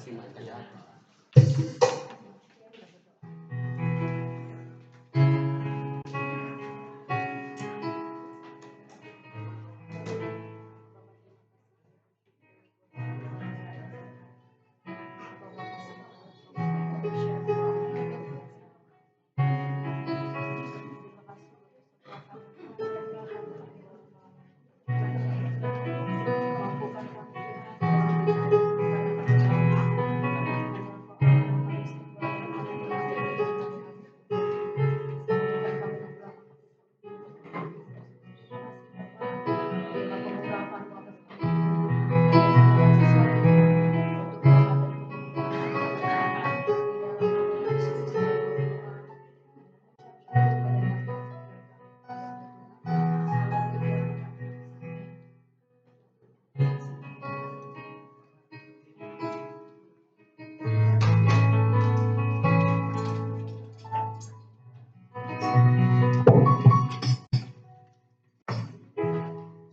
simak saja.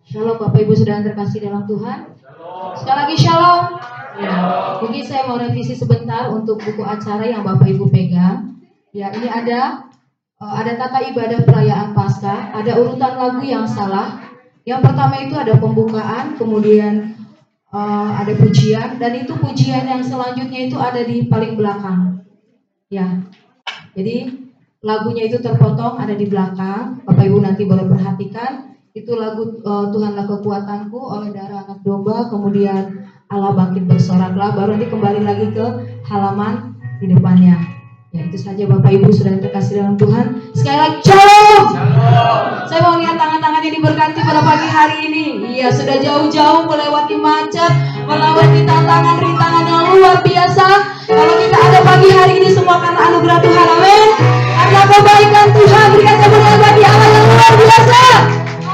Shalom Bapak Ibu Saudara terkasih dalam Tuhan. Sekali lagi shalom. Ya, mungkin saya mau revisi sebentar untuk buku acara yang Bapak Ibu pegang. Ya, ini ada tata ibadah perayaan Paskah, ada urutan lagu yang salah. Yang pertama itu ada pembukaan, kemudian ada pujian, dan itu pujian yang selanjutnya itu ada di paling belakang. Ya, jadi lagunya itu terpotong ada di belakang. Bapak Ibu nanti boleh perhatikan. Itu lagu Tuhanlah Kekuatanku oleh Darah Anak Domba, kemudian Allah Bangkit Bersoraklah, baru nanti kembali lagi ke halaman di depannya. Ya, itu saja Bapak Ibu sudah terkasih dalam Tuhan. Sekali lagi shalom. Saya mau lihat tangan-tangan yang diberkati pada pagi hari ini. Iya, sudah jauh-jauh melewati macet, melewati tantangan rintangan yang luar biasa. Kalau kita ada pagi hari ini semua karena anugerah Tuhan, amin. Karena kebaikan Tuhan, berikan kemuliaan bagi Allah yang luar biasa.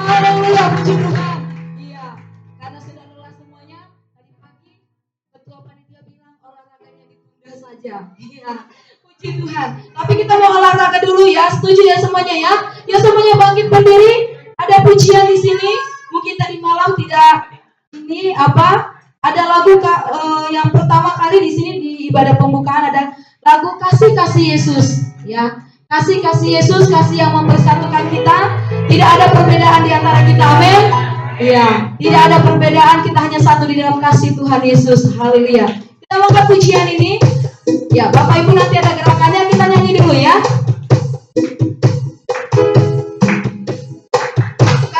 Haleluya, puji Tuhan. Iya, karena sudah lelah semuanya. Tadi pagi ketua panitia bilang olahraganya ditunda saja. Iya, puji Tuhan. Tapi kita mau olahraga dulu ya. Setuju ya semuanya ya? Ya semuanya bangkit berdiri. Ada pujian di sini. Mungkin tadi malam tidak ini apa? Ada lagu yang pertama kali di sini di ibadah pembukaan ada lagu Kasih-Kasih Yesus. Ya. Kasih-kasih Yesus, kasih yang mempersatukan kita. Tidak ada perbedaan di antara kita, amin. Iya, tidak ada perbedaan, kita hanya satu di dalam kasih Tuhan Yesus. Haleluya. Kita mau ke pujian ini. Ya, Bapak Ibu nanti ada gerakannya, kita nyanyi dulu ya.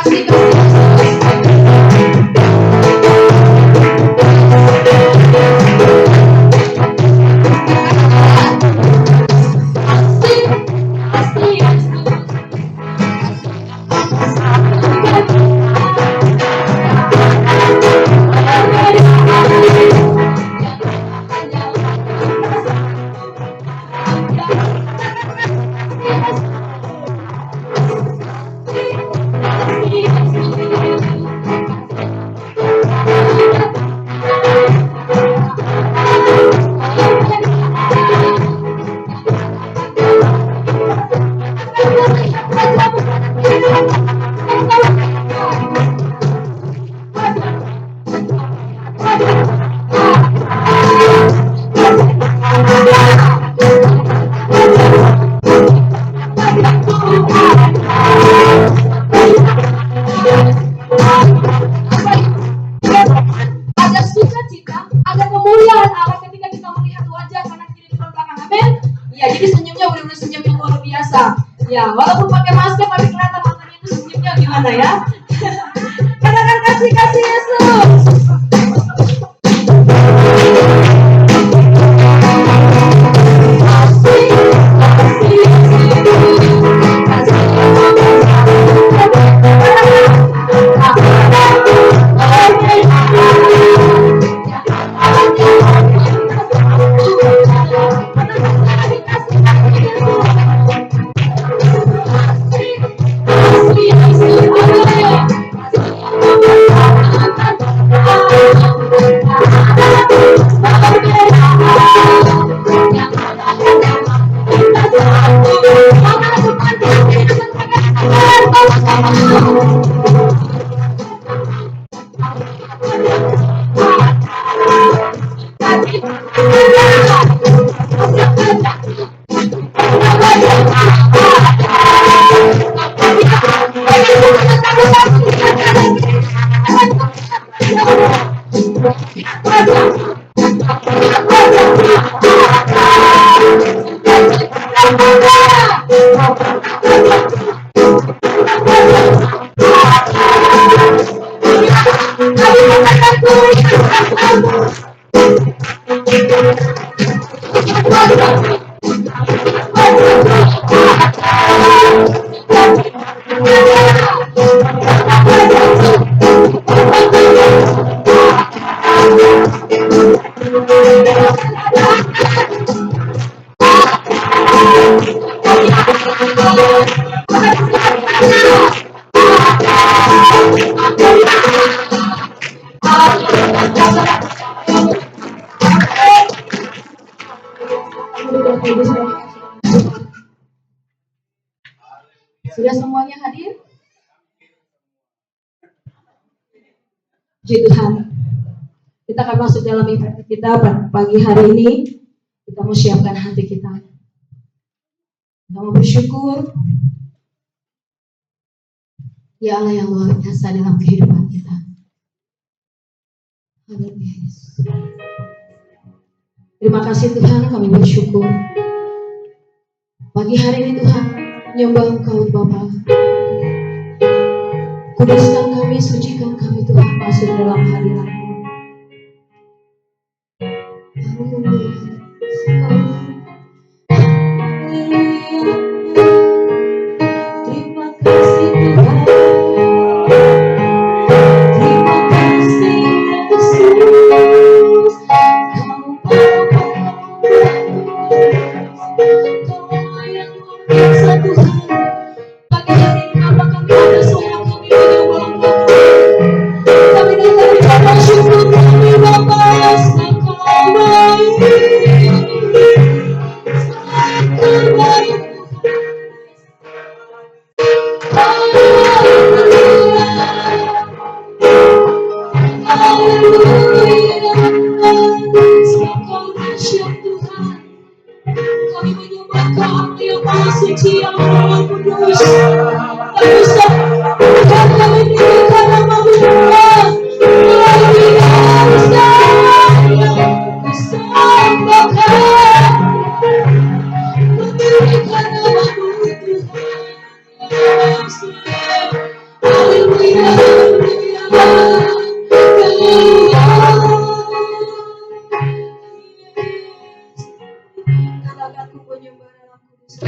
Kasih-kasih Yesus. Ya, walaupun pakai masker tapi kelihatan matanya itu senyumnya gimana ya? Katakan kasih-kasih Yesus. Oh Sudah semuanya hadir? Puji Tuhan. Kita akan masuk dalam ibadah kita pagi hari ini. Kita mau siapkan hati kita. Kita mau bersyukur. Ya Allah yang luar biasa dalam kehidupan kita. Haleluya. Terima kasih Tuhan, kami bersyukur. Pagi hari ini Tuhan, menyembah Engkau Bapa. Kuduskan kami, sucikan kami Tuhan, masuk dalam hadirat-Mu. Haleluya. Terima kasih Tuhan. Terima kasih Yesus. Kau yang luar biasa Tuhan. Pagi hari ini Bapa, kami ada suara kami menyembah Engkau. Kami datang mengucapkan syukur kami Bapa, Engkau baik. Engkau baik. Kami menyembah Kau yang Maha Suci, yang Maha Kudus. Kami sembahkan, kami tinggikan nama-Mu Tuhan. Luar biasa. Disembahkan, meninggikan nama-Mu Tuhan. Yesus. Haleluya, haleluya, katakan ku menyembah dalam kudus.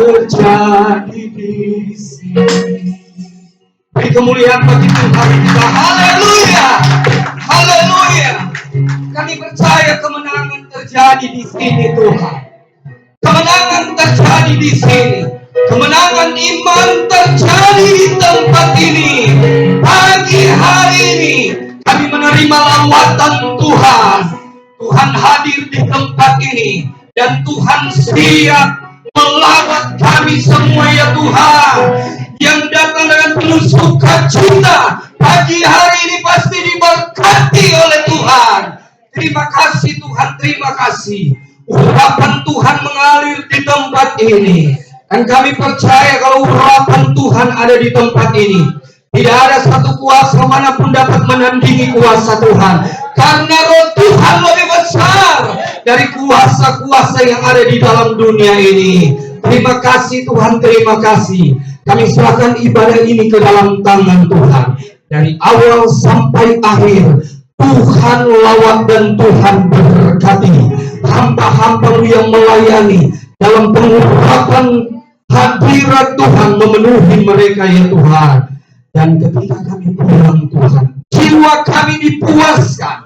terjadi di sini. Beri kemuliaan bagi Tuhan kita. Haleluya, haleluya. Kami percaya kemenangan terjadi di sini Tuhan. Kemenangan terjadi di sini. Kemenangan iman terjadi di tempat ini. Pagi hari ini kami menerima lawatan Tuhan. Tuhan hadir di tempat ini dan Tuhan siap melawat kami semua ya Tuhan. Yang datang dengan penuh sukacita pagi hari ini pasti diberkati oleh Tuhan. Terima kasih Tuhan, terima kasih. Urapan Tuhan mengalir di tempat ini. Dan kami percaya kalau urapan Tuhan ada di tempat ini, tidak ada satu kuasa manapun dapat menandingi kuasa Tuhan. Karena roh Tuhan lebih besar dari kuasa-kuasa yang ada di dalam dunia ini. Terima kasih Tuhan, terima kasih. Kami serahkan ibadah ini ke dalam tangan Tuhan. Dari awal sampai akhir, Tuhan lawat dan Tuhan berkati hamba-hamba-Mu yang melayani dalam pengurapan hadirat Tuhan memenuhi mereka ya Tuhan. Dan ketika kami pulang Tuhan, jiwa kami dipuaskan,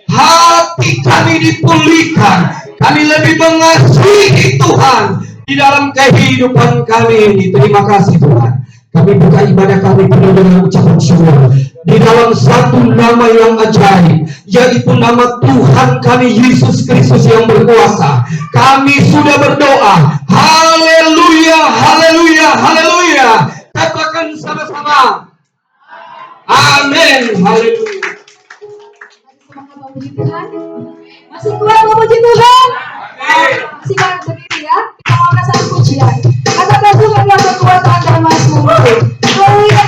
hati kami dipulihkan, kami lebih mengasihi Tuhan di dalam kehidupan kami ini. Terima kasih Tuhan. Kami buka ibadah kami penuh dengan ucapan syukur di dalam satu nama yang ajaib, yaitu nama Tuhan kami Yesus Kristus yang berkuasa. Kami sudah berdoa. Haleluya, haleluya, haleluya. Katakan sama-sama. Amin. Haleluya. Semangat memuji Tuhan. Masih kuat memuji Tuhan. Masih kan berdiri ya. Kita mau satu pujian. Katakan Tuhan yang berkuasa dan masih. Haleluya.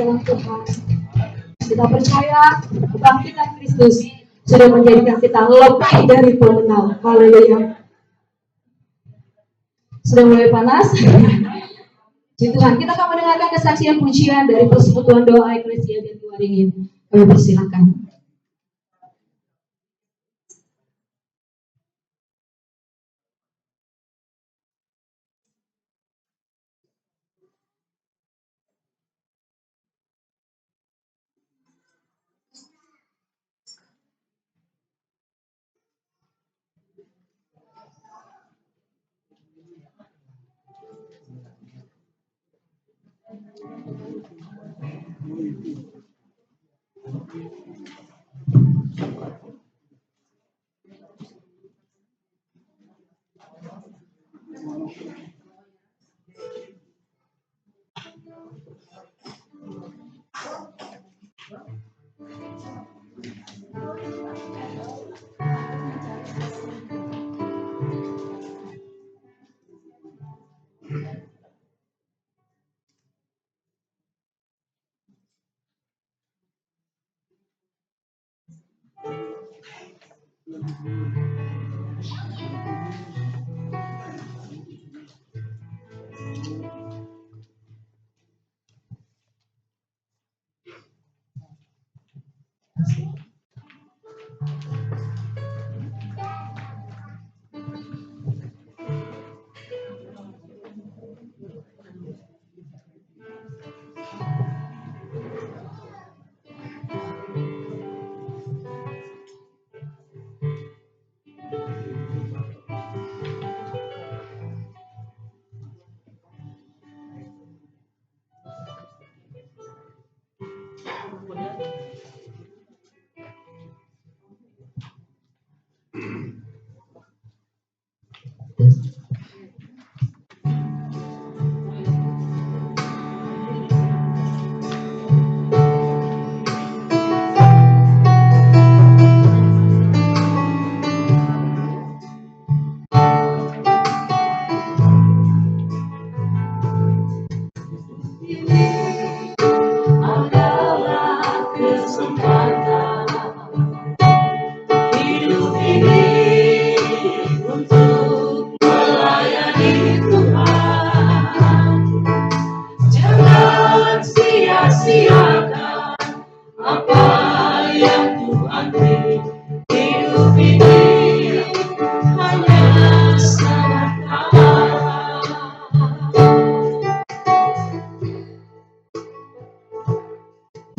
dalam Tuhan. Kita percaya kebangkitan Kristus sudah menjadikan kita lebih dari pemenang. Haleluya. Sudah mulai panas. Puji Tuhan, kita akan mendengarkan kesaksian pujian dari persekutuan doa Eklesia Jatiwaringin. Kami persilakan.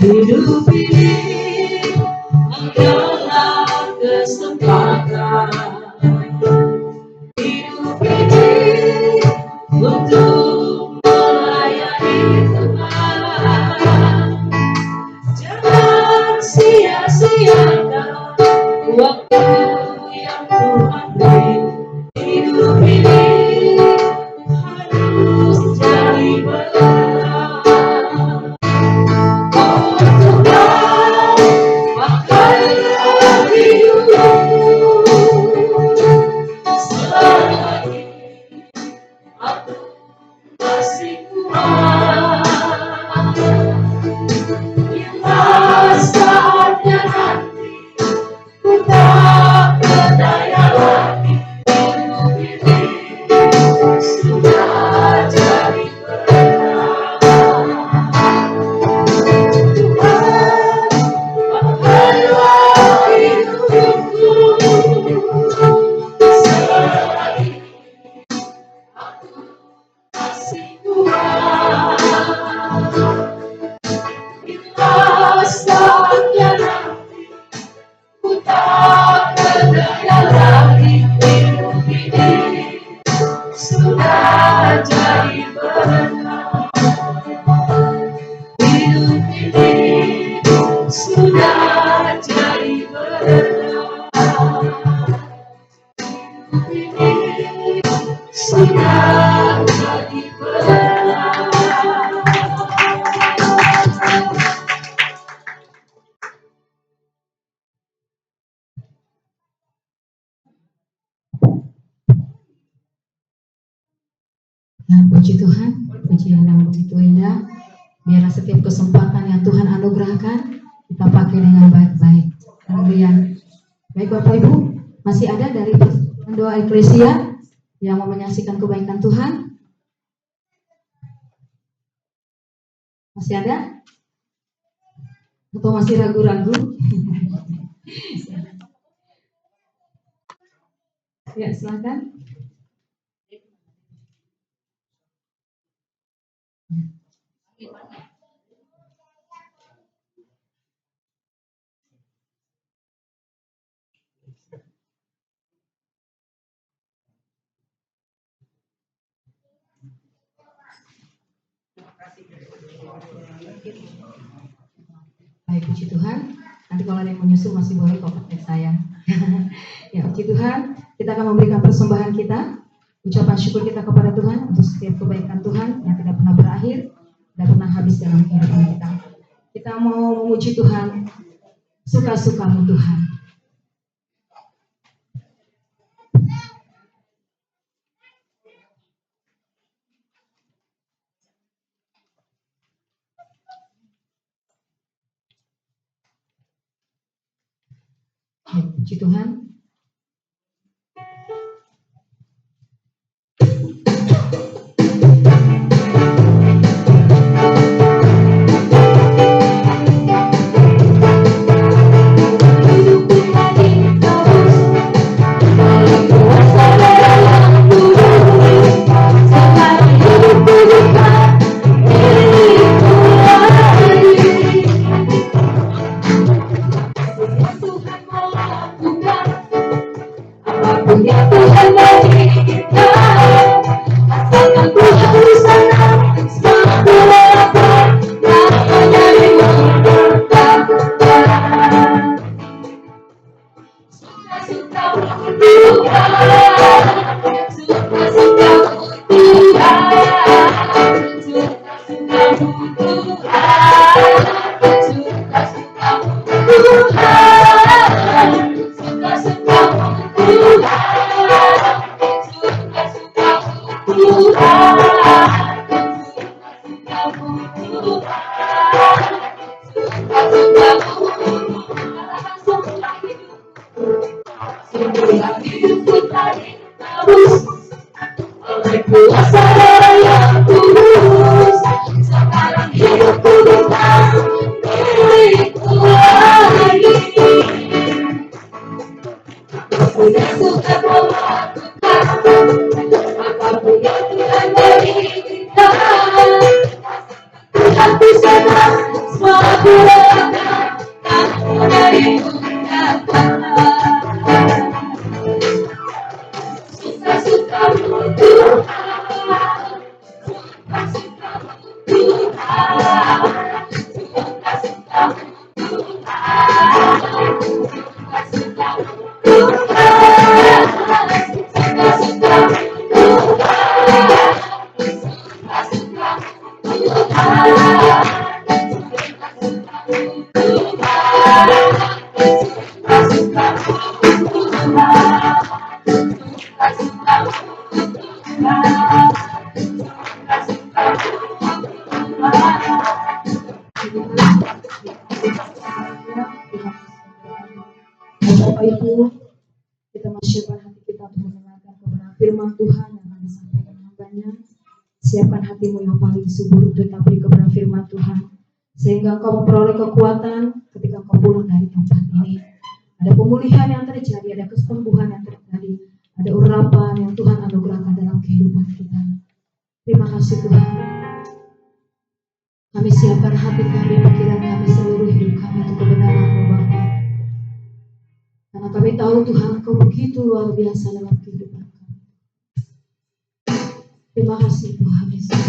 Hidup ini adalah kesempatan. Hidup ini untuk melayani Tuhan. Jangan sia-siakan waktu yang Tuhan beri. Hidup ini harus jadi berkah. Oh Tuhan, pakailah hidupku selagi aku masih kuat. Bila saatnya nanti ku tak berdaya lagi, hidup ini sudah jadi berkah. Tuhan, pakailah hidupku selagi aku masih kuat. Bila saatnya nanti ku tak berdaya lagi, hidup ini sudah jadi berkah. Hidup ini sudah jadi berkah. Hidup ini sudah jadi berkah. Ya, puji Tuhan, pujian yang begitu indah. Biarlah setiap kesempatan yang Tuhan anugerahkan kita pakai dengan baik-baik. Haleluya. Baik Bapak Ibu, masih ada dari doa eklesia yang mau menyaksikan kebaikan Tuhan? Masih ada? Atau masih ragu-ragu? Ya, silakan. Baik, puji Tuhan. Nanti kalau ada yang menyusul masih boleh kok kontak saya. Ya, puji Tuhan. Kita akan memberikan persembahan kita, ucapan syukur kita kepada Tuhan untuk setiap kebaikan Tuhan yang tidak pernah berakhir, tidak pernah habis dalam kehidupan kita. Kita mau memuji Tuhan, suka-sukamu Tuhan. Puji Tuhan. Aku senang semua Bapak Ibu, kita masyikan hati kita untuk mendengarkan kebenaran firman Tuhan yang akan disampaikan hambanya. Siapkan hatimu yang paling subur untuk tampil kebenaran firman Tuhan, sehingga engkau memperoleh kekuatan ketika engkau pulang dari tempat ini. Ada pemulihan yang terjadi, ada kesembuhan yang terjadi, ada urapan yang Tuhan anugerahkan dalam kehidupan kita. Terima kasih Tuhan. Kami siapkan hati kami, pikiran kami, seluruh hidup kami untuk kebenaran-Mu Bapa. Karena kami tahu Tuhan Engkau begitu luar biasa dalam kehidupan kami. Terima kasih Tuhan Yesus.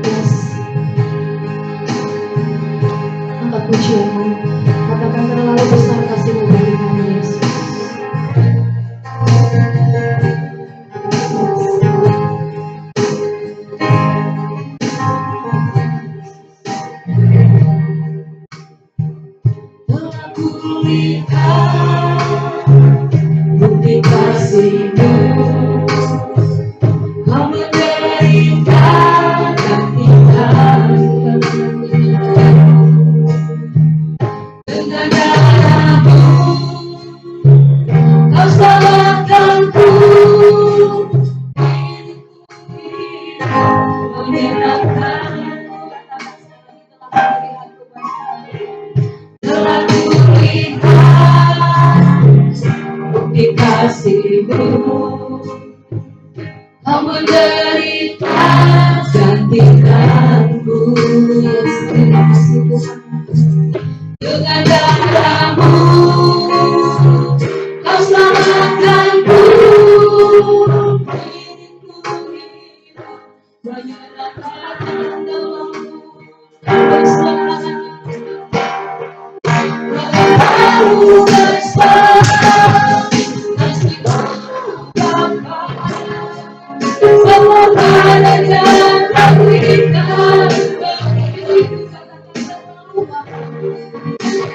Yes. Angkat pujian-Mu, katakan terlalu besar kasih-Mu bagi kami Yesus. Bukti kasih-Mu, Kau menderita dan tinggal dengan darah-Mu, Kau selamatkanku, menyenangkan telah kulihat bukti kasih-Mu, Kau menderita gantikanku. Terima kasih Tuhan. Dengan darah-Mu, Kau selamatkanku, hidupku hidup menyerahkan dalam-Mu bersama. Terlalu besar kasih-Mu Bapa, pengorbanannya Kau berikan bagi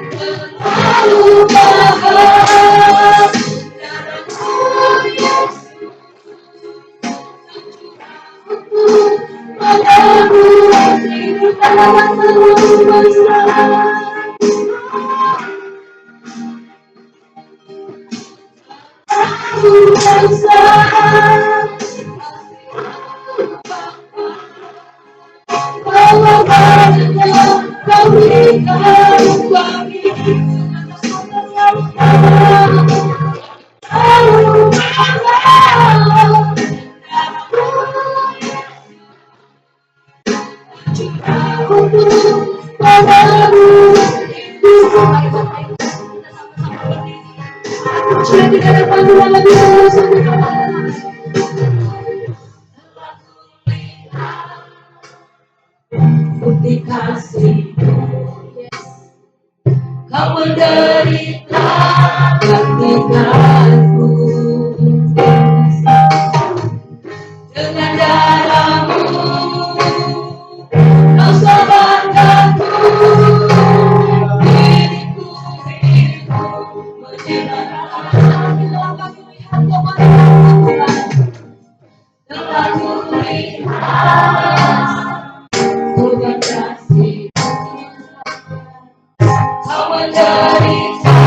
terlalu mahal darah-Mu Yesus, padamu hidup akan terus besar. Bukti kasih-Mu, Kau menderita gantikanku, dengan darah-Mu, Kau selamatkanku, hidupku hidup menyenangkan. Telah kulihat bukan kasih, Kau menderita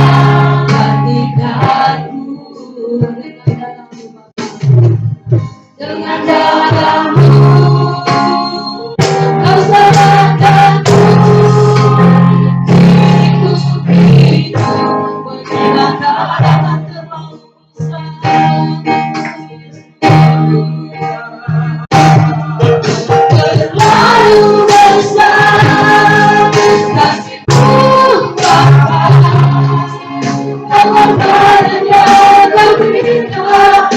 gantikanku, dengan darah-Mu, Kau selamatkanku, hidupku hidup menyenangkan. Terlalu besar kasih-Mu Bapa, pengorbanannya Kau berikan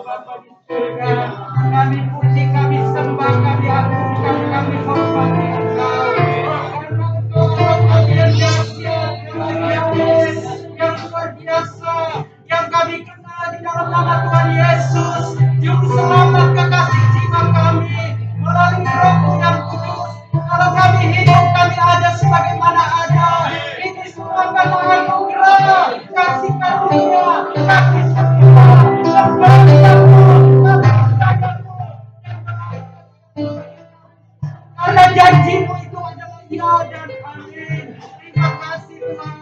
Bapa di surga, kami puji, kami sembah, kami agungkan, kami hormati Engkau. Karena Engkau Allah yang dahsyat, yang luar biasa, yang kami kenal di dalam nama Tuhan Yesus, Juru Selamat kekasih jiwa kami, melalui Roh-Mu yang kudus. Kalau kami hidup, kami ada sebagaimana ada. Ini semua karena anugerah, kasih karunia, kasih setia, karena janjimu itu adalah ya dan amin. Terima kasih Tuhan.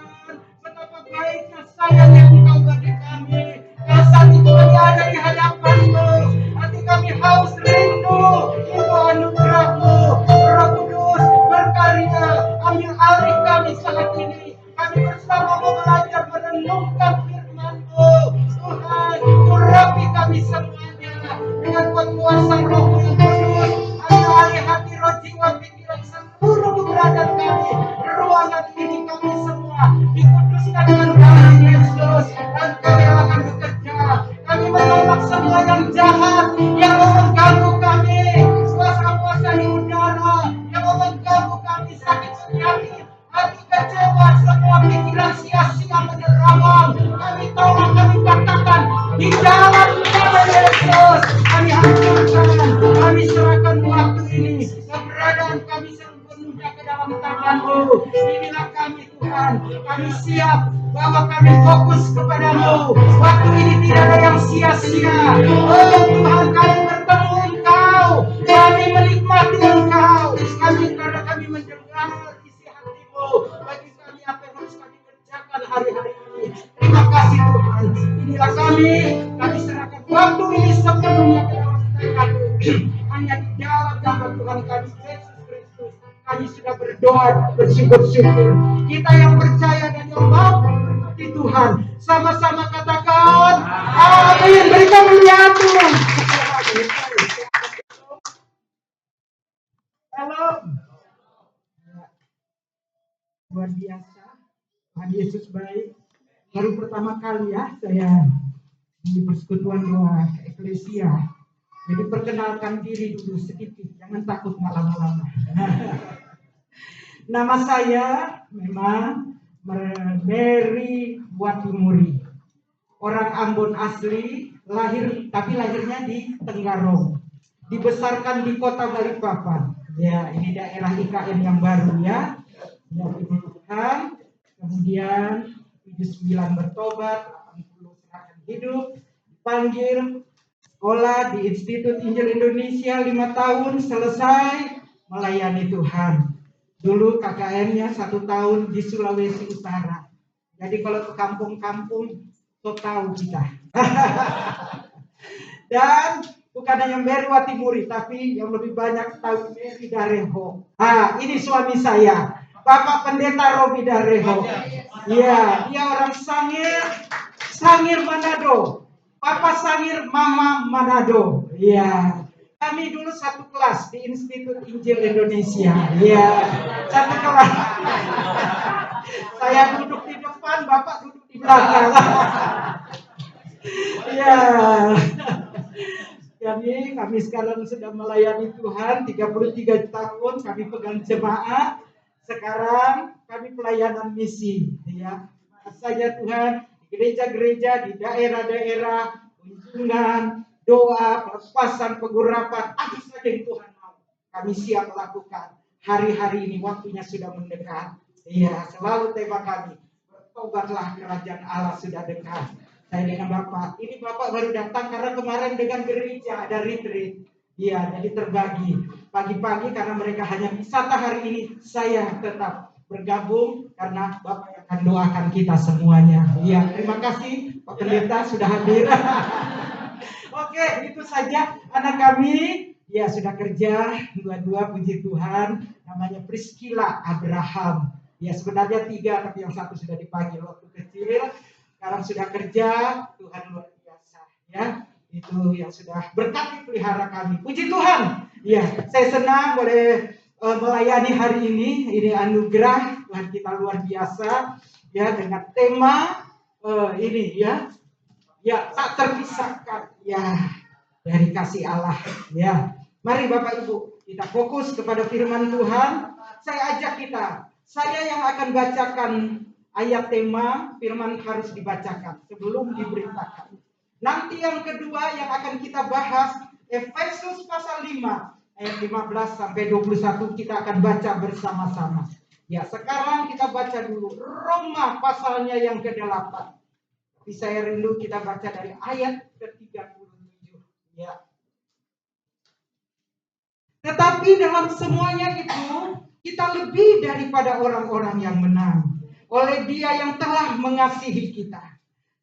Betapa baiknya sayang yang Engkau bagi kami. Kalau saat itu kami ada di hadapan-Mu, hati kami haus rindu. Itu anugerah-Mu. Roh Kudus berkarya. Ambil alih kami saat ini. Kami bersama mau belajar merenungkan firman-Mu. Tuhan, urapi kami semuanya dengan kuasa Roh-Mu yang kudus. Ambil alih hati, roh, jiwa, pikiran, seluruh keberadaan kami. Ruangan ini kami semua dikuduskan dengan darah Yesus, dan kami akan bekerja. Kami menolak semua yang jahat yang mau mengganggu kami, kuasa-kuasa di udara yang mau mengganggu kami, sakit penyakit, hati kecewa, semua pikiran sia-sia menerawang. Kami tolak, kami katakan di dalam nama Yesus, kami hancurkan, kami serahkan waktu ini, keberadaan kami sepenuhnya ke dalam tangan-Mu. Inilah kami Tuhan, kami siap bahwa kami fokus kepadamu. Waktu ini tidak ada yang sia-sia. Oh Tuhan, kami bertemu Engkau, kami menikmati Engkau, karena kami mendengar isi hati-Mu bagi kami apa yang harus kami kerjakan hari-hari ini. Terima kasih Tuhan. Inilah kami serahkan waktu ini sepenuhnya ke dalam tangan-Mu. Hanya di dalam nama Tuhan kami Yesus Kristus kami sudah berdoa, bersyukur-syukur. Kita yang percaya dan yang mau berarti Tuhan, sama-sama katakan amin. Berikan menyatu. Halo. Luar biasa. Tuhan Yesus baik. Baru pertama kali ya saya di persekutuan doa eklesia. Jadi perkenalkan diri dulu sedikit, jangan takut lama-lama. Nama saya memang Mary Watimuri. Orang Ambon asli, tapi lahirnya di Tenggarong. Dibesarkan di kota Balikpapan. Ya, ini daerah IKN yang baru ya. Ya, Tuhan. Kemudian 79 bertobat, 80 serahkan hidup, dipanggil sekolah di Institut Injil Indonesia 5 tahun, selesai melayani Tuhan. Dulu KKN-nya 1 tahun di Sulawesi Utara. Jadi kalau ke kampung-kampung, so tahu kita. Dan bukan hanya Mary Watimuri, tapi yang lebih banyak tahu Mary Dareho. Ini suami saya, Bapak Pendeta Robi Dareho. Iya, dia orang Sangir Manado. Papa Sangir, Mama Manado. Iya. Kami dulu satu kelas di Institut Injil Indonesia. Iya. Satu kelas. Saya duduk di depan, Bapak duduk di belakang. Iya. Kami sekarang sudah melayani Tuhan 33 tahun, kami pegang jemaat. Sekarang kami pelayanan misi, ya. Saja Tuhan, di gereja-gereja, di daerah-daerah, kunjungan, doa, pelepasan, pengurapan, apa saja yang Tuhan mau. Kami siap melakukan. Hari-hari ini waktunya sudah mendekat. Iya, selalu tema kami. Bertobatlah, kerajaan Allah sudah dekat. Saya dengan Bapak. Ini Bapak baru datang karena kemarin dengan gereja ada retreat. Iya, jadi terbagi. Pagi-pagi karena mereka hanya wisata hari ini, saya tetap bergabung karena Bapak yang akan doakan kita semuanya. Iya, terima kasih Pak Pendeta sudah hadir. Oke, itu saja anak kami. Ya, sudah kerja. Dua-dua puji Tuhan. Namanya Priscilla Abraham. Ya, sebenarnya 3, tapi yang satu sudah dipanggil waktu kecil. Sekarang sudah kerja, Tuhan luar biasa, ya. Itu yang sudah berkati pelihara kami. Puji Tuhan. Ya, saya senang boleh melayani hari ini. Ini anugerah Tuhan kita luar biasa, ya, dengan tema ini, ya. Ya, tak terpisahkan, ya, dari kasih Allah, ya. Mari Bapak Ibu, kita fokus kepada firman Tuhan. Saya ajak kita, saya yang akan bacakan ayat tema, firman harus dibacakan sebelum diberitakan. Nanti yang kedua yang akan kita bahas, Efesus pasal 5, ayat 15 sampai 21 kita akan baca bersama-sama. Ya, sekarang kita baca dulu Roma pasalnya yang ke-8. Tapi saya rindu kita baca dari ayat ke-37. Ya. Tetapi dalam semuanya itu, kita lebih daripada orang-orang yang menang. Oleh Dia yang telah mengasihi kita.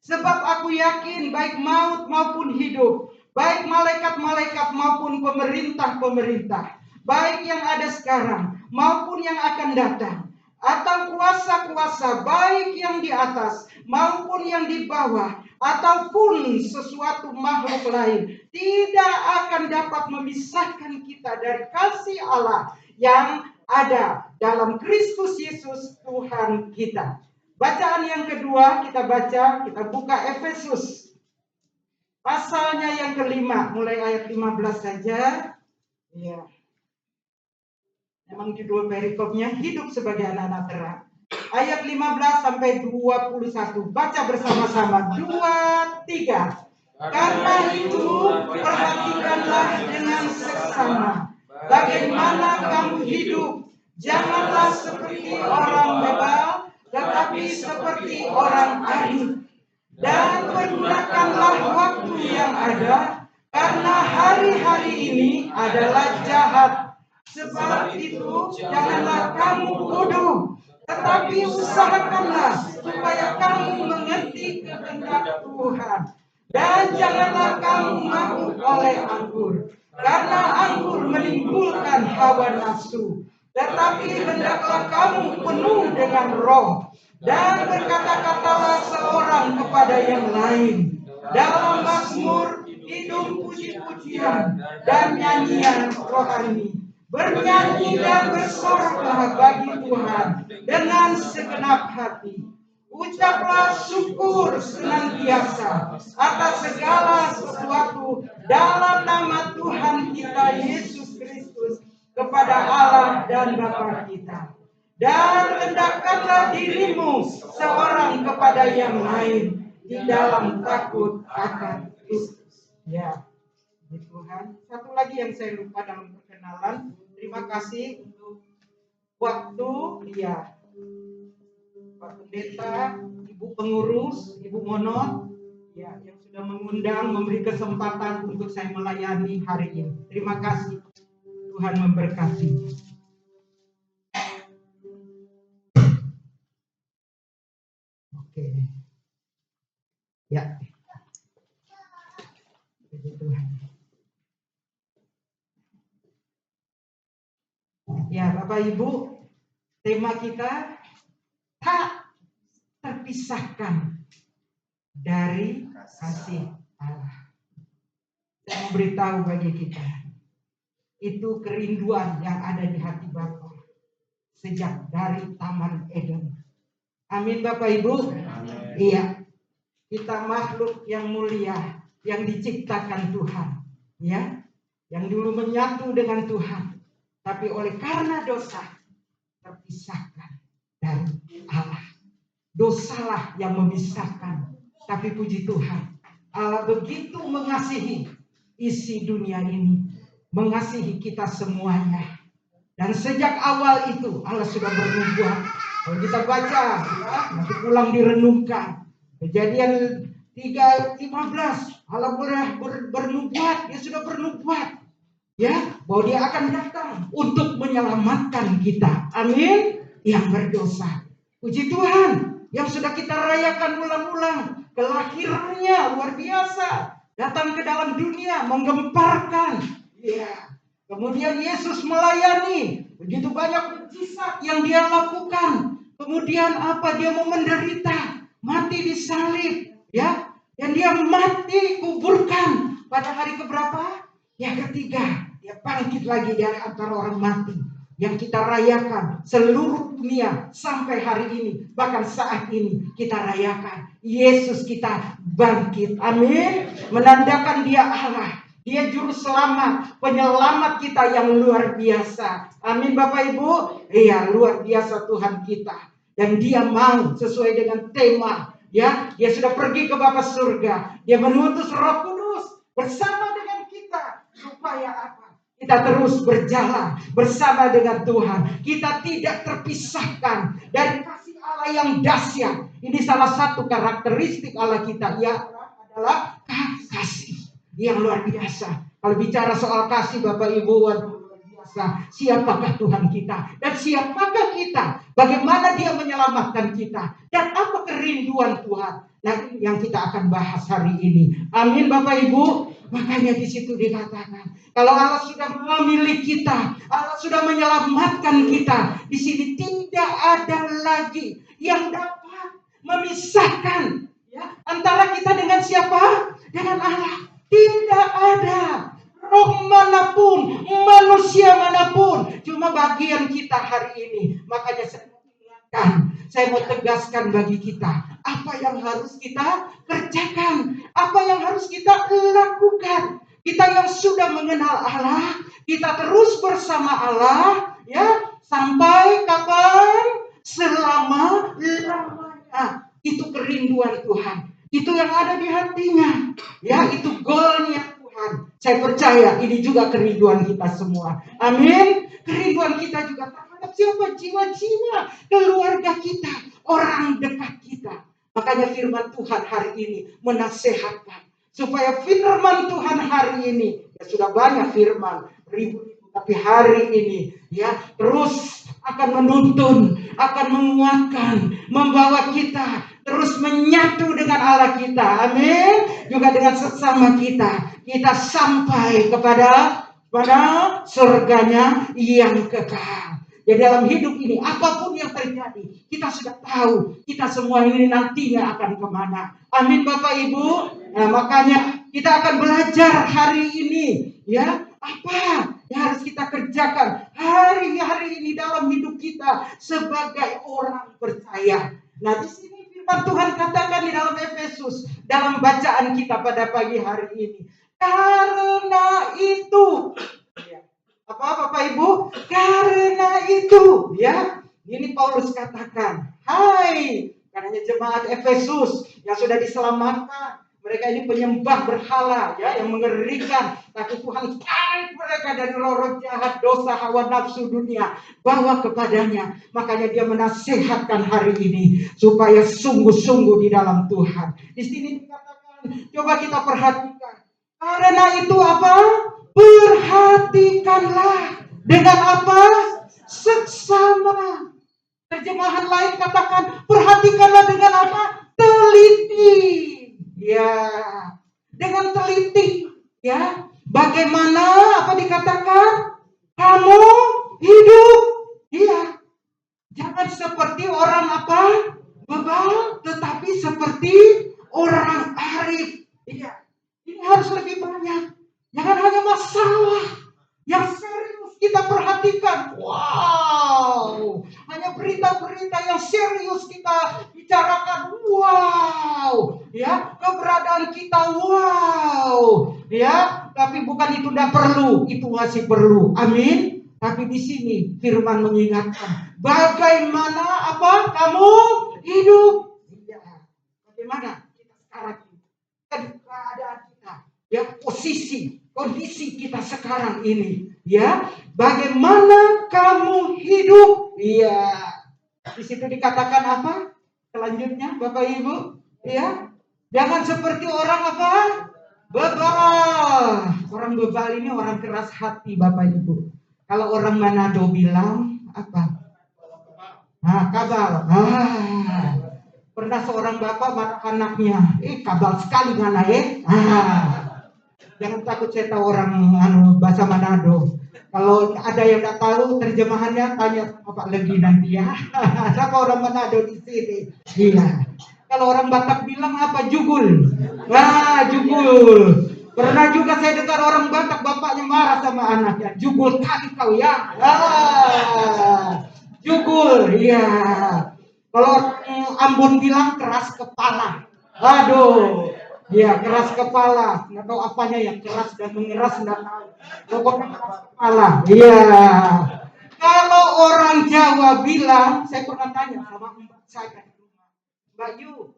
Sebab aku yakin baik maut maupun hidup, baik malaikat-malaikat maupun pemerintah-pemerintah, baik yang ada sekarang maupun yang akan datang, atau kuasa-kuasa baik yang di atas maupun yang di bawah, ataupun sesuatu makhluk lain, tidak akan dapat memisahkan kita dari kasih Allah yang ada dalam Kristus Yesus Tuhan kita. Bacaan yang kedua kita baca, kita buka Efesus pasalnya yang ke-5, mulai ayat 15 saja. Ya. Memang judul perikopnya hidup sebagai anak-anak terang. Ayat 15 sampai 21. Baca bersama-sama. 2, 3. Karena itu perhatikanlah dengan seksama bagaimana kamu hidup. Janganlah seperti orang bebal, tetapi seperti orang arif. Dan pergunakanlah waktu yang ada, karena hari-hari ini adalah jahat. Sebab itu janganlah kamu bodoh, tetapi usahakanlah supaya kamu mengerti kehendak Tuhan. Dan janganlah kamu mabuk oleh anggur, karena anggur menimbulkan hawa nafsu. Tetapi hendaklah kamu penuh dengan roh, dan berkata-katalah seorang kepada yang lain dalam mazmur, hidung puji-pujian, dan nyanyian rohani. Bernyanyi dan bersoraklah bagi Tuhan dengan segenap hati. Ucaplah syukur senantiasa atas segala sesuatu dalam nama Tuhan kita Yesus Kristus kepada Allah dan Bapa kita. Dan rendahkanlah dirimu seorang kepada yang lain di dalam takut akan Kristus. Ya, Tuhan. Satu lagi yang saya lupa dalam perkenalan. Terima kasih untuk waktu, ya, Pak Pendeta, Ibu Pengurus, Ibu Monot, ya, yang sudah mengundang, memberi kesempatan untuk saya melayani hari ini. Terima kasih. Tuhan memberkati. Oke. Ya. Puji Tuhan. Ya, Bapak Ibu, tema kita tak terpisahkan dari kasih Allah. Saya mau beritahu bagi kita, itu kerinduan yang ada di hati Bapa sejak dari Taman Eden. Amin Bapak Ibu. Amin. Iya, kita makhluk yang mulia yang diciptakan Tuhan. ya, yang dulu menyatu dengan Tuhan, tapi oleh karena dosa terpisahkan dari Allah. Dosalah yang memisahkan, tapi puji Tuhan, Allah begitu mengasihi isi dunia ini, mengasihi kita semuanya. Dan sejak awal itu Allah sudah bernubuat. Kalau kita baca, ya, nanti pulang direnungkan. Kejadian 3:15, Allah bernubuat, dia sudah bernubuat, ya, bahwa dia akan datang untuk menyelamatkan kita. Amin. Yang berdosa. Puji Tuhan, yang sudah kita rayakan ulang-ulang, kelahirannya luar biasa, datang ke dalam dunia, menggemparkan. Ya. Kemudian Yesus melayani, begitu banyak mukjizat yang dia lakukan. Kemudian apa? Dia mau menderita, mati disalib, ya. Dan dia mati kuburkan pada hari keberapa? Yang ketiga, dia bangkit lagi dari antara orang mati. Yang kita rayakan seluruh dunia sampai hari ini, bahkan saat ini kita rayakan Yesus kita bangkit. Amin. Menandakan dia Allah, dia juru selamat, penyelamat kita yang luar biasa. Amin Bapak Ibu. Iya, luar biasa Tuhan kita. Dan dia mau sesuai dengan tema, ya, dia sudah pergi ke Bapa surga. Dia mengutus Roh Kudus bersama dengan kita supaya apa? Kita terus berjalan bersama dengan Tuhan. Kita tidak terpisahkan dari kasih Allah yang dahsyat. Ini salah satu karakteristik Allah kita, ya, adalah kasih yang luar biasa. Kalau bicara soal kasih Bapak Ibu, luar biasa. Siapakah Tuhan kita? Dan siapakah kita? Bagaimana dia menyelamatkan kita? Dan apa kerinduan Tuhan? Nah, ini yang kita akan bahas hari ini. Amin Bapak Ibu. Makanya di situ dikatakan, kalau Allah sudah memilih kita, Allah sudah menyelamatkan kita, di sini tidak ada lagi yang dapat memisahkan, ya, antara kita dengan siapa? Dengan Allah. Tidak ada roh manapun, manusia manapun, cuma bagian kita hari ini. Makanya saya mau tegaskan bagi kita, apa yang harus kita kerjakan, apa yang harus kita lakukan. Kita yang sudah mengenal Allah, kita terus bersama Allah, ya, sampai kapan? Selama-lamanya. Itu kerinduan Tuhan, itu yang ada di hatinya, ya, itu goalnya Tuhan. Saya percaya ini juga kerinduan kita semua. Amin. Kerinduan kita juga terhadap siapa? Jiwa-jiwa keluarga kita, orang dekat kita. Makanya firman Tuhan hari ini menasehatkan supaya firman Tuhan hari ini, ya, sudah banyak firman, ribu-ribu, tapi hari ini, ya, terus akan menuntun, akan menguatkan, membawa kita terus menyatu dengan Allah kita. Amin. Juga dengan sesama kita. Kita sampai kepada surganya yang kekal. Ya, dalam hidup ini apapun yang terjadi, kita sudah tahu kita semua ini nantinya akan kemana. Amin Bapak Ibu. Nah, makanya kita akan belajar hari ini, ya, apa yang harus kita kerjakan hari-hari ini dalam hidup kita sebagai orang percaya. Nah, di sini firman Tuhan katakan di dalam Efesus, dalam bacaan kita pada pagi hari ini. Karena itu, apa Bapak Ibu? Karena itu, ya, ini Paulus katakan, hai, karena jemaat Efesus yang sudah diselamatkan, mereka ini penyembah berhala, ya, yang mengerikan, tapi Tuhan tarik mereka dari roh-roh jahat, dosa, hawa nafsu dunia, bawa kepadanya. Makanya dia menasehatkan hari ini supaya sungguh-sungguh di dalam Tuhan. Di sini dikatakan, coba kita perhatikan. Karena itu apa? Perhatikanlah dengan apa? Seksama. Terjemahan lain katakan, perhatikanlah dengan apa? Teliti. Ya, dengan teliti. Ya, bagaimana apa dikatakan? Kamu hidup. Iya. Jangan seperti orang apa? Bebal, tetapi seperti orang arif. Iya. Ini harus lebih banyak. Jangan hanya masalah yang serius kita perhatikan. Wow. Hanya berita-berita yang serius kita bicarakan. Wow. Ya, keberadaan kita. Wow. Ya, Tapi bukan itu tidak perlu, itu masih perlu. Amin. Tapi di sini firman mengingatkan, bagaimana apa kamu hidup? Ya, bagaimana kita sekarang ini? Keadaan kita, ya posisi, kondisi kita sekarang ini, ya. Bagaimana kamu hidup? Iya. Di situ dikatakan apa? Selanjutnya, Bapak Ibu, ya. Jangan seperti orang apa? Bebal. Orang bebal ini orang keras hati, Bapak Ibu. Kalau orang Manado bilang apa? Nah, kabal. Pernah seorang bapak marah anaknya. Kabal sekali mana jangan takut, saya tahu orang bahasa Manado. Kalau ada yang tidak tahu terjemahannya, tanya sama Pak Legi nanti ya. Siapa orang Manado di sini? Iya. Kalau orang Batak bilang apa? Jugul. Jugul. Pernah juga saya dengar orang Batak, bapaknya marah sama anaknya. Jugul kali kau ya. Jugul. Iya. Kalau Ambon bilang keras kepala. Aduh. Iya, keras kepala. Nggak tahu apanya yang keras dan mengeras, nggak tahu. Pokoknya keras kepala. Iya. Kalau orang Jawa bilang, saya pernah tanya sama mbak saya. Mbak Yu,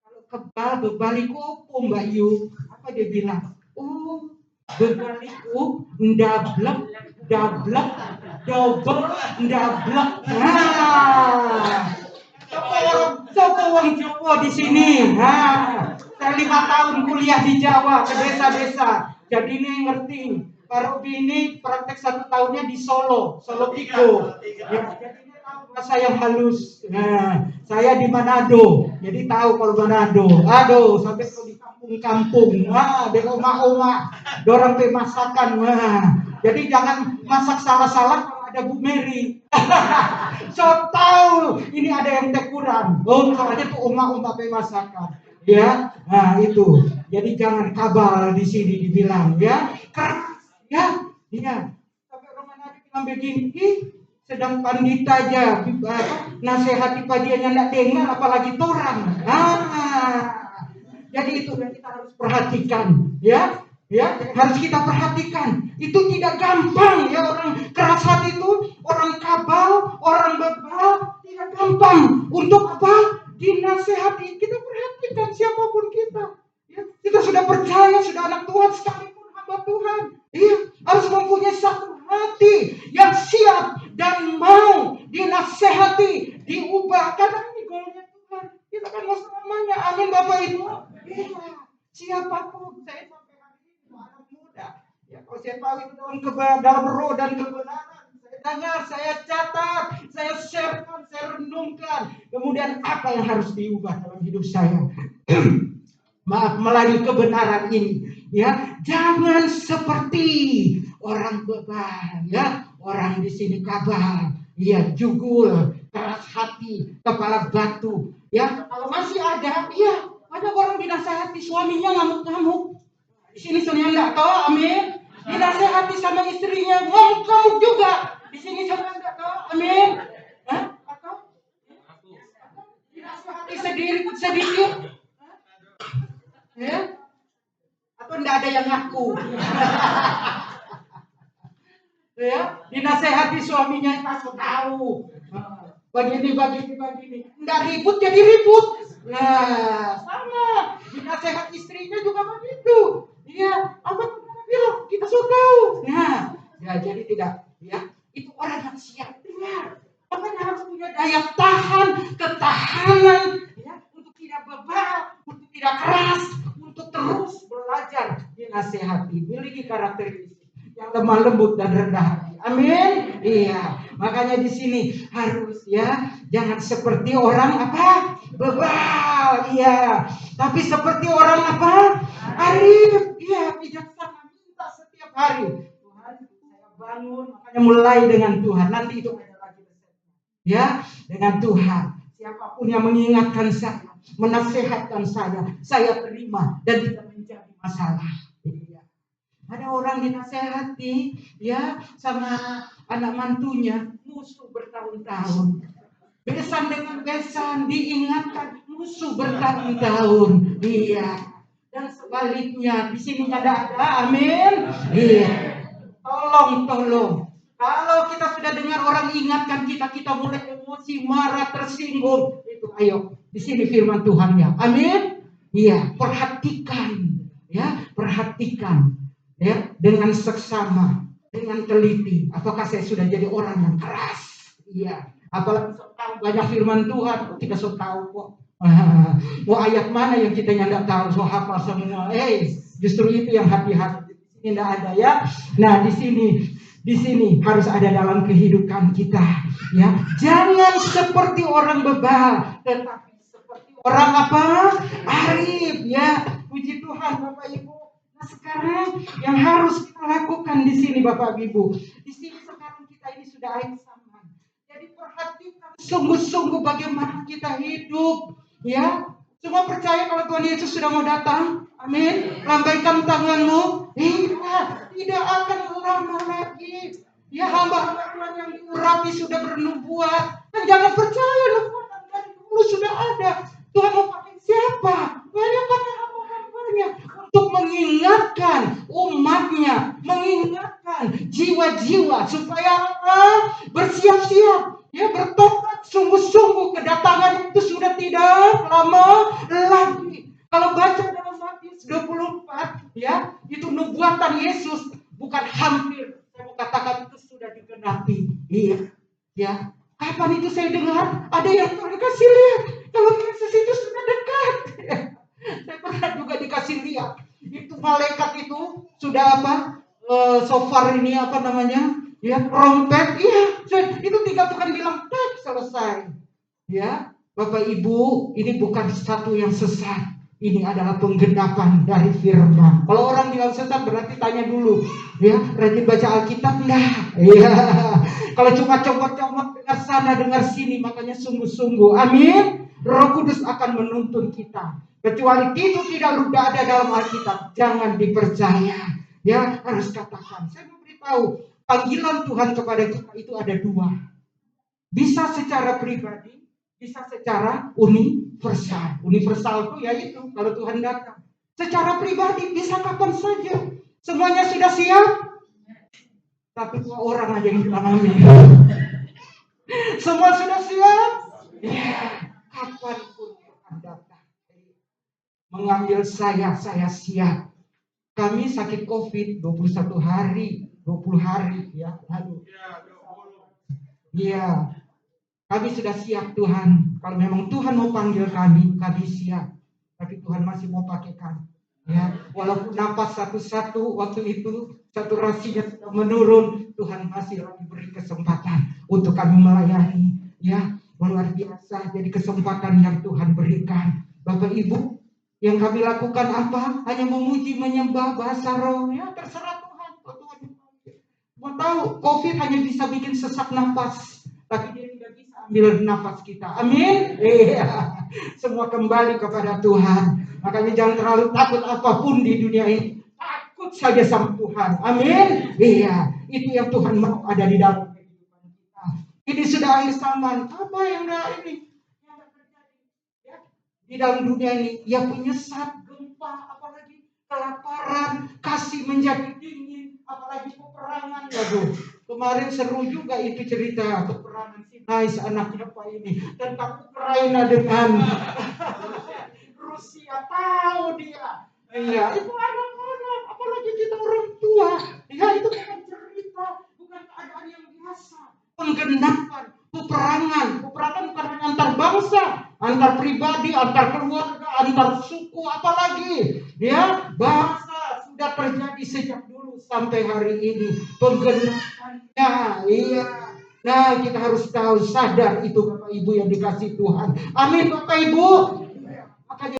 kalau kebal bebaliku apa Mbak Yu? Apa dia bilang? Oh, bebaliku ndablek, double, ndablek. Sopo orang Jawa di sini. Saya 5 tahun kuliah di Jawa ke desa-desa. Jadi ini ngerti. Baru ini praktek 1 tahunnya di Solo Piko. Ya, jadi ini tahu bahasa yang halus. Saya di Manado, jadi tahu kalau Manado. Aduh, sampai kalau di kampung-kampung, di rumah-rumah, dorang masakan. Jadi jangan masak salah-salah kalau ada Bu Mary. So tahu ini ada yang kurang. Soalnya tuh umat masakan. Ya, itu. Jadi jangan kabal di sini dibilang ya. Keras. Ya. Sampai orang Manado bilang begini, sedang pandita aja nasihati padianya nak dengar, apalagi torang. Jadi itu yang kita harus perhatikan, ya, harus kita perhatikan. Itu tidak gampang ya, orang keras hati itu, orang kabal, orang bebal, tidak gampang untuk apa? Dinasihati. Kita perhatikan siapapun kita. Ya, kita sudah percaya, sudah anak Tuhan, sekalipun hamba Tuhan. Harus mempunyai satu hati yang siap dan mau dinasehati, diubah. Karena ini goalnya Tuhan. Kita kan mau selamanya. Amin Bapak Ibu. Siapapun, saya sampai hari ini anak muda. Ya, kalau saya tahu itu dalam roh dan kebenaran, saya dengar, saya catat, saya sharekan, saya renungkan. Kemudian apa yang harus diubah dalam hidup saya? Melalui kebenaran ini, ya, jangan seperti orang bebal, ya, orang di sini kabal, ya, jugul, keras hati, kepala batu, ya. Kalau masih ada orang dinasehati suaminya ngamuk-ngamuk. Di sini suaminya enggak tahu, amin. Dinasehati sama istrinya ngamuk-ngamuk juga. Di sini suaminya enggak tahu, amin. Atau dinasehati sedikit. Ya? Atau enggak ada yang ngaku. Ya, dinasehati suaminya kasih tahu. Begini. Enggak ribut jadi ribut. Nah, sama. Dinasehat istrinya juga begitu. Iya, apa bilang kita sudah tahu. Nah, ya jadi tidak, ya. Itu orang yang siap dengar. Makanya harus punya daya tahan, ketahanan, ya, untuk tidak bebal, untuk tidak keras, untuk terus belajar dinasehati, memiliki karakteristik yang lemah lembut dan rendah hati. Amin. Iya. Makanya di sini harus, ya, jangan seperti orang apa? Bebal. Iya. Tapi seperti orang apa? Arif. Iya, bijaksana, minta setiap hari. Tuhan, saya bangun, makanya mulai dengan Tuhan. Nanti itu ada lagi resepnya. Ya, dengan Tuhan. Siapapun yang mengingatkan saya, menasihatkan saya terima dan tidak menjadi masalah. Iya. Ada orang dinasehati, ya, sama anak mantunya, musuh bertahun-tahun. Besan dengan besan, diingatkan, musuh bertahun-tahun. Iya. dan sebaliknya. Di sini ada, amin. Iya. Tolong. Kalau kita sudah dengar orang ingatkan kita mulai emosi, marah, tersinggung. Itu ayo, di sini firman Tuhan ya. Amin. Iya, perhatikan ya dengan seksama, dengan teliti. Apakah saya sudah jadi orang yang keras? Iya. Apalagi tahu banyak firman Tuhan, kita sudah tahu kok. Mau ayat mana yang kita tidak tahu, so hafal semua. Justru itu yang hati-hati. Ini tidak ada ya. Nah, di sini harus ada dalam kehidupan kita, ya. Jangan seperti orang bebal, tetapi seperti orang apa? Arif, ya. Puji Tuhan, Bapak Ibu. Nah, sekarang yang harus kita lakukan di sini, Bapak Ibu. Di sini sekarang kita ini sudah air zaman. Jadi perhatikan sungguh-sungguh bagaimana kita hidup, ya. Semua percaya kalau Tuhan Yesus sudah mau datang? Amin. Lambaikan tanganmu. Tidak akan lama lagi. Ya, hamba-hamba Tuhan yang diurapi sudah bernubuat. Dan jangan percaya, nubuatan dari dulu sudah ada. Tuhan mau pakai siapa? Tuhan pakai hamba-hambanya untuk mengingatkan umatnya, mengingatkan jiwa-jiwa supaya apa? Bersiap-siap. Ya, bertobat sungguh-sungguh, kedatangan itu sudah tidak lama lagi. Kalau baca dalam Matius 24, ya, itu nubuatan Yesus bukan hampir, saya mau katakan itu sudah digenapi. Iya, ya. Kapan itu saya dengar? Ada yang dikasih lihat kalau Yesus itu sudah dekat. Saya pernah juga dikasih lihat. Itu malaikat itu sudah apa? Sofar ini apa namanya? Ya, trompet, iya, itu tinggal Tuhan bilang, selesai. Ya, Bapak Ibu, ini bukan satu yang sesat. Ini adalah penggenapan dari firman. Kalau orang bilang sesat berarti tanya dulu, ya, rajin baca Alkitab enggak? Iya. Kalau cuma comot-comot dengar sana dengar sini, makanya sungguh-sungguh. Amin. Roh Kudus akan menuntun kita. Kecuali itu tidak ada dalam Alkitab, jangan dipercaya. Ya, harus katakan. Saya mau beritahu. Panggilan Tuhan kepada kita itu ada dua. Bisa secara pribadi, bisa secara universal. Universal itu yaitu kalau Tuhan datang. Secara pribadi bisa kapan saja. Semuanya sudah siap? Tapi dua orang aja yang bilang amin. Semua sudah siap? Ya, kapanpun Tuhan datang. Mengambil saya siap. Kami sakit COVID 21 hari. 20 hari ya, lalu. Iya. Kami sudah siap Tuhan. Kalau memang Tuhan mau panggil kami siap. Tapi Tuhan masih mau pakai kami. Ya, walaupun napas satu-satu waktu itu saturasinya sudah menurun, Tuhan masih lagi beri kesempatan untuk kami melayani. Ya, luar biasa. Jadi kesempatan yang Tuhan berikan. Bapak Ibu, yang kami lakukan apa? Hanya memuji, menyembah, bahasa roh. Ya, terserah Tuhan. Mau tahu, COVID hanya bisa bikin sesak nafas, tapi dia tidak bisa ambil nafas kita. Amin. Iya. Semua kembali kepada Tuhan. Makanya jangan terlalu takut apapun di dunia ini. Takut saja sama Tuhan. Amin. Iya. Itu yang Tuhan mau ada di dalam kehidupan kita. Ini sudah akhir zaman. Apa yang terjadi? Ya. Di dalam dunia ini, ya penyesat, gempa, apalagi kelaparan, kasih menjadi dingin. Apalagi peperangan ya Bu. Kemarin seru juga itu cerita peperangan si Nice anaknya Pak ini tentang Ukraina dengan Rusia, tahu dia. Iya, itu anak-anak, apalagi kita orang tua. Ya, itu bukan cerita, bukan keadaan yang biasa. Penggenapan, peperangan bukan hanya antar bangsa, antar pribadi, antar keluarga, antar suku, apalagi ya bahasa sudah terjadi sejak dulu sampai hari ini. Penggenapannya, iya. Nah, kita harus tahu, sadar itu Bapak Ibu yang dikasih Tuhan. Amin Bapak Ibu.